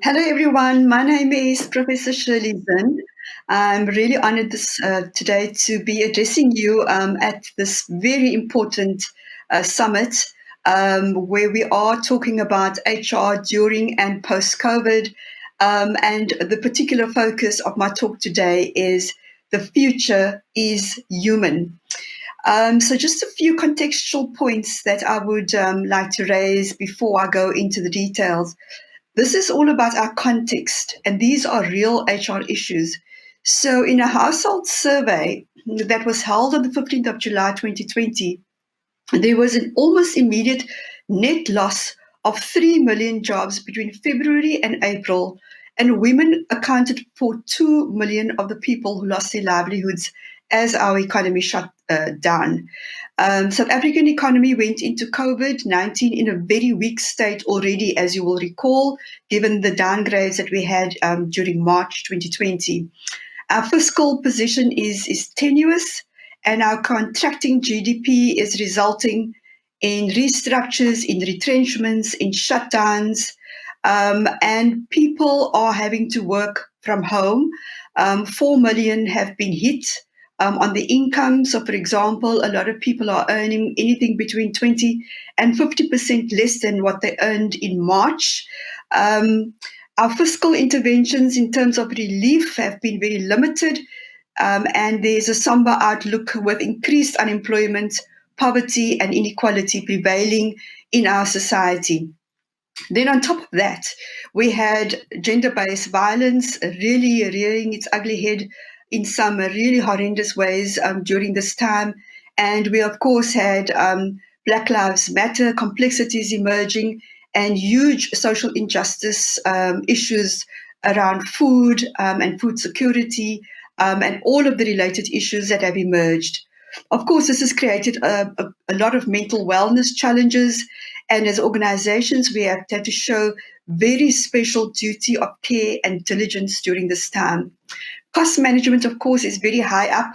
Hello, everyone. My name is Professor Shirley Zinn. I'm really honored today to be addressing you at this very important summit where we are talking about HR during and post COVID. And the particular focus of my talk today is the future is human. So, just a few contextual points that I would like to raise before I go into the details. This is all about our context, and these are real HR issues. So, in a household survey that was held on the 15th of July 2020, there was an almost immediate net loss of 3 million jobs between February and April, and women accounted for 2 million of the people who lost their livelihoods as our economy shut down. South African economy went into COVID-19 in a very weak state already, as you will recall, given the downgrades that we had during March 2020. Our fiscal position is tenuous, and our contracting GDP is resulting in restructures, in retrenchments, in shutdowns, and people are having to work from home. 4 million have been hit on the income. So, for example, a lot of people are earning anything between 20 and 50% less than what they earned in March. Um, our fiscal interventions in terms of relief have been very limited, and there's a somber outlook with increased unemployment, poverty, and inequality prevailing in our society. Then, on top of that, we had gender based violence really rearing its ugly head in some really horrendous ways during this time. And we, of course, had Black Lives Matter complexities emerging and huge social injustice issues around food and food security and all of the related issues that have emerged. Of course, this has created a lot of mental wellness challenges, and as organizations, we have had to show very special duty of care and diligence during this time. Cost management, of course, is very high up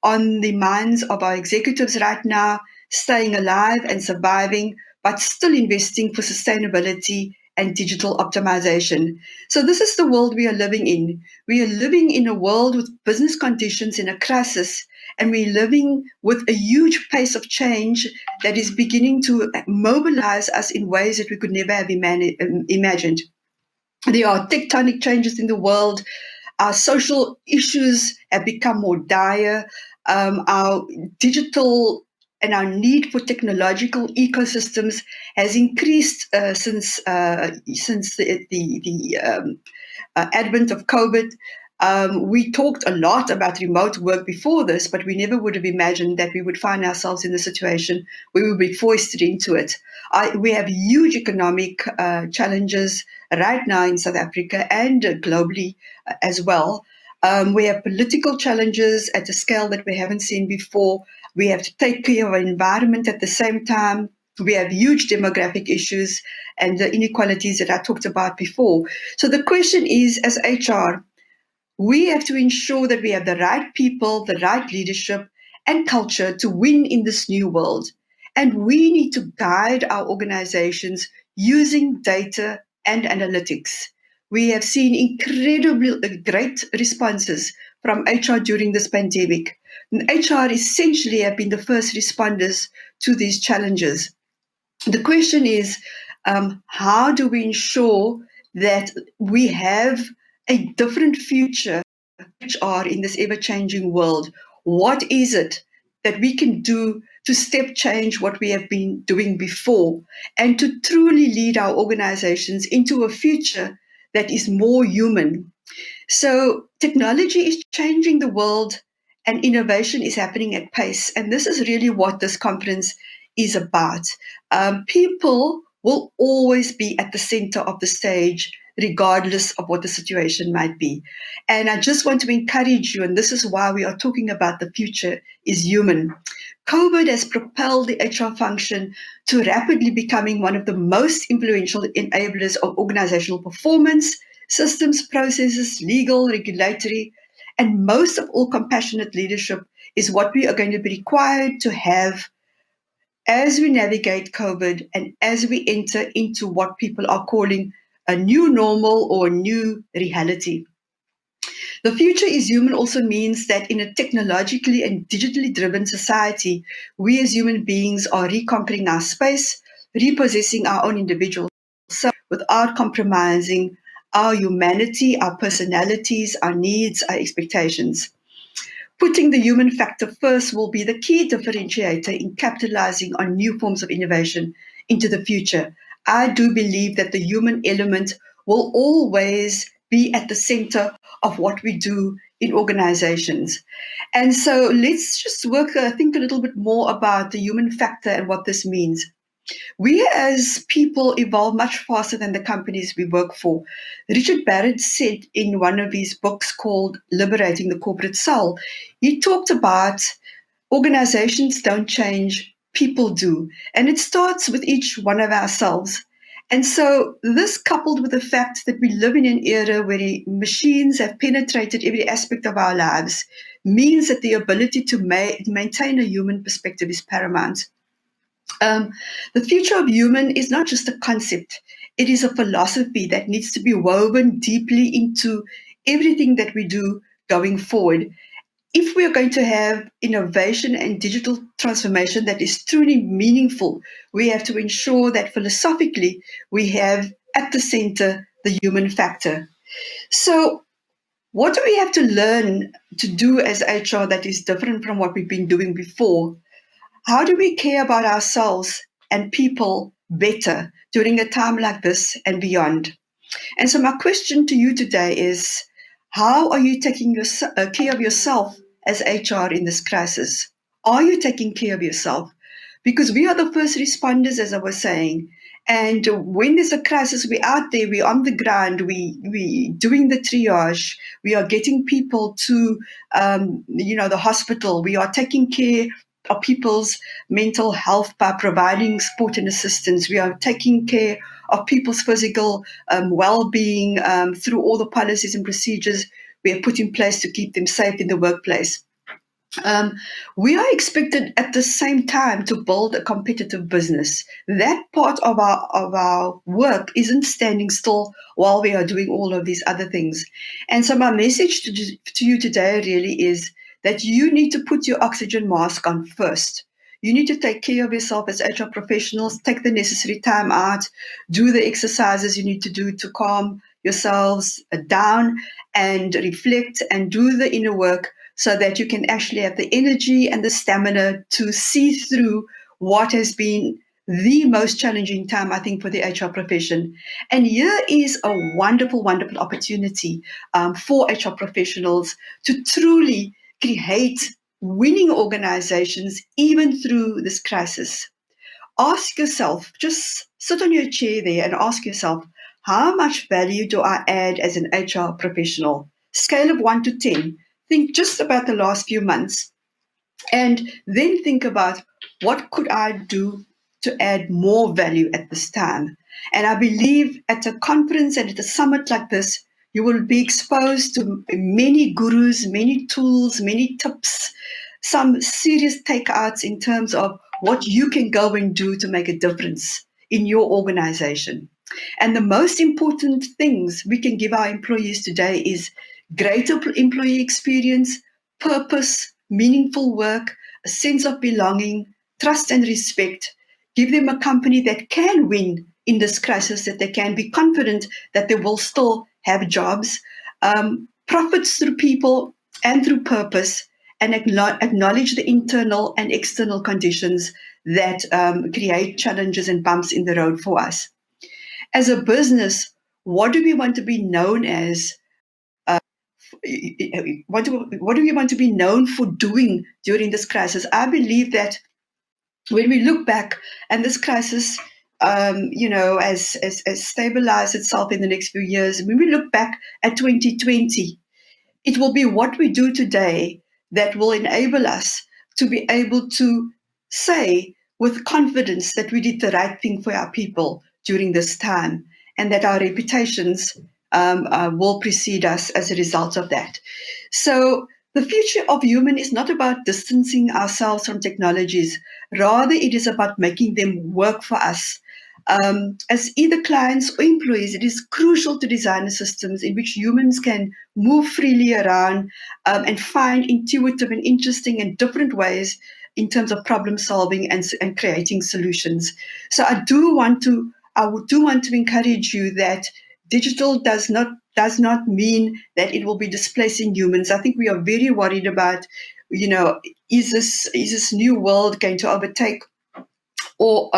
on the minds of our executives right now, staying alive and surviving, but still investing for sustainability and digital optimization. So, this is the world we are living in. We are living in a world with business conditions in a crisis, and we're living with a huge pace of change that is beginning to mobilize us in ways that we could never have imagined. There are tectonic changes in the world. Our social issues have become more dire. Our digital and our need for technological ecosystems has increased since the advent of COVID. We talked a lot about remote work before this, but we never would have imagined that we would find ourselves in a situation where we would be foisted into it. We have huge economic challenges right now in South Africa and globally as well. We have political challenges at a scale that we haven't seen before. We have to take care of our environment at the same time. We have huge demographic issues and the inequalities that I talked about before. So the question is, as HR, we have to ensure that we have the right people, the right leadership, and culture to win in this new world. And we need to guide our organizations using data and analytics. We have seen incredibly great responses from HR during this pandemic. And HR essentially have been the first responders to these challenges. The question is, how do we ensure that we have a different future HR in this ever changing world? What is it that we can do to step change what we have been doing before and to truly lead our organizations into a future that is more human? So, technology is changing the world and innovation is happening at pace. And this is really what this conference is about. People will always be at the center of the stage, regardless of what the situation might be. And I just want to encourage you, and this is why we are talking about the future is human. COVID has propelled the HR function to rapidly becoming one of the most influential enablers of organizational performance, systems, processes, legal, regulatory, and most of all, compassionate leadership is what we are going to be required to have as we navigate COVID and as we enter into what people are calling a new normal or a new reality. The future is human also means that in a technologically and digitally driven society, we as human beings are reconquering our space, repossessing our own individual self without compromising our humanity, our personalities, our needs, our expectations. Putting the human factor first will be the key differentiator in capitalizing on new forms of innovation into the future. I do believe that the human element will always be at the center of what we do in organizations. And so let's just think a little bit more about the human factor and what this means. We as people evolve much faster than the companies we work for. Richard Barrett said in one of his books called Liberating the Corporate Soul, he talked about organizations don't change, people do. And it starts with each one of ourselves. And so this coupled with the fact that we live in an era where machines have penetrated every aspect of our lives means that the ability to maintain a human perspective is paramount. The future of human is not just a concept, it is a philosophy that needs to be woven deeply into everything that we do going forward. If we are going to have innovation and digital transformation that is truly meaningful, we have to ensure that philosophically we have at the center the human factor. So, what do we have to learn to do as HR that is different from what we've been doing before? How do we care about ourselves and people better during a time like this and beyond? And so, my question to you today is how are you taking care of yourself as HR in this crisis? Are you taking care of yourself? Because we are the first responders, as I was saying. And when there's a crisis, we're out there, we're on the ground, we doing the triage, we are getting people to, the hospital, we are taking care of people's mental health by providing support and assistance. We are taking care of people's physical well-being through all the policies and procedures we have put in place to keep them safe in the workplace. We are expected at the same time to build a competitive business. That part of our work isn't standing still while we are doing all of these other things. And so my message to you today really is that you need to put your oxygen mask on first. You need to take care of yourself as HR professionals, take the necessary time out, do the exercises you need to do to calm yourselves down and reflect and do the inner work so that you can actually have the energy and the stamina to see through what has been the most challenging time, I think, for the HR profession. And here is a wonderful, wonderful opportunity for HR professionals to truly create winning organizations even through this crisis. Ask yourself, just sit on your chair there and ask yourself, how much value do I add as an HR professional? Scale of 1 to 10. Think just about the last few months and then think about what could I do to add more value at this time. And I believe at a conference and at a summit like this, you will be exposed to many gurus, many tools, many tips, some serious takeouts in terms of what you can go and do to make a difference in your organization. And the most important things we can give our employees today is greater employee experience, purpose, meaningful work, a sense of belonging, trust and respect. Give them a company that can win in this crisis, that they can be confident that they will still have jobs, profits through people and through purpose, and acknowledge the internal and external conditions that create challenges and bumps in the road for us. As a business, what do we want to be known as? What do we want to be known for doing during this crisis? I believe that when we look back and this crisis, as stabilized itself in the next few years, when we look back at 2020, it will be what we do today that will enable us to be able to say with confidence that we did the right thing for our people during this time and that our reputations will precede us as a result of that. So the future of human is not about distancing ourselves from technologies. Rather, it is about making them work for us. As either clients or employees, it is crucial to design systems in which humans can move freely around and find intuitive and interesting and different ways in terms of problem solving and creating solutions. So I do want to encourage you that digital does not mean that it will be displacing humans. I think we are very worried about, is this new world going to overtake or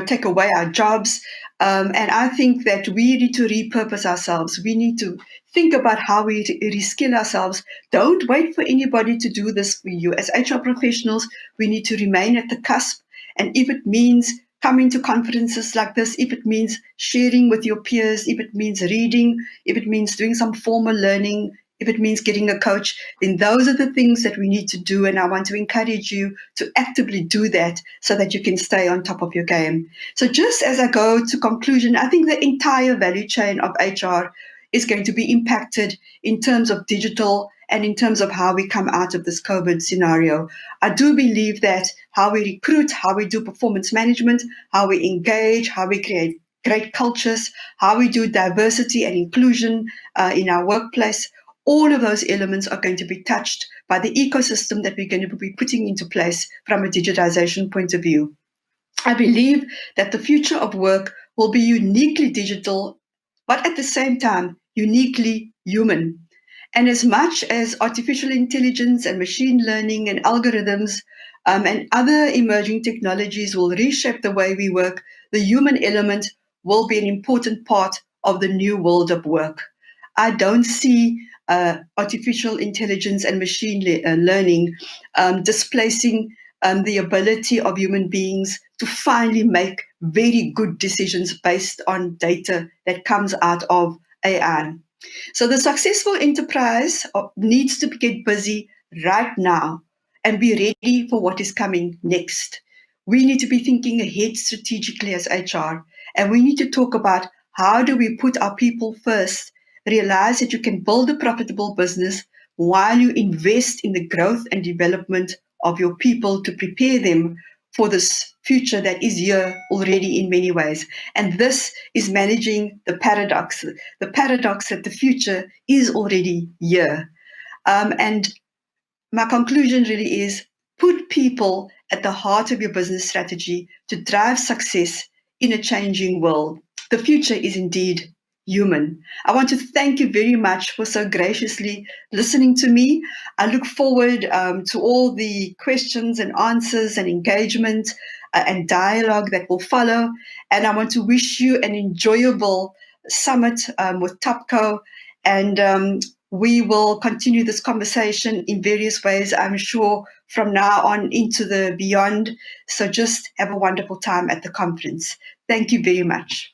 take away our jobs. And I think that we need to repurpose ourselves. We need to think about how we reskill ourselves. Don't wait for anybody to do this for you. As HR professionals, we need to remain at the cusp. And if it means coming to conferences like this, if it means sharing with your peers, if it means reading, if it means doing some formal learning, if it means getting a coach, then those are the things that we need to do. And I want to encourage you to actively do that so that you can stay on top of your game. So just as I go to conclusion, I think the entire value chain of HR is going to be impacted in terms of digital and in terms of how we come out of this COVID scenario. I do believe that how we recruit, how we do performance management, how we engage, how we create great cultures, how we do diversity and inclusion in our workplace, all of those elements are going to be touched by the ecosystem that we're going to be putting into place from a digitization point of view. I believe that the future of work will be uniquely digital, but at the same time, uniquely human. And as much as artificial intelligence and machine learning and algorithms and other emerging technologies will reshape the way we work, the human element will be an important part of the new world of work. I don't see artificial intelligence and machine learning displacing the ability of human beings to finally make very good decisions based on data that comes out of AI. So the successful enterprise needs to get busy right now and be ready for what is coming next. We need to be thinking ahead strategically as HR, and we need to talk about how do we put our people first, realize that you can build a profitable business while you invest in the growth and development of your people to prepare them for this future that is here already in many ways. And this is managing the paradox that the future is already here. And my conclusion really is put people at the heart of your business strategy to drive success in a changing world. The future is indeed human. I want to thank you very much for so graciously listening to me. I look forward to all the questions and answers and engagement and dialogue that will follow. And I want to wish you an enjoyable summit with TOPCO. And we will continue this conversation in various ways, I'm sure, from now on into the beyond. So just have a wonderful time at the conference. Thank you very much.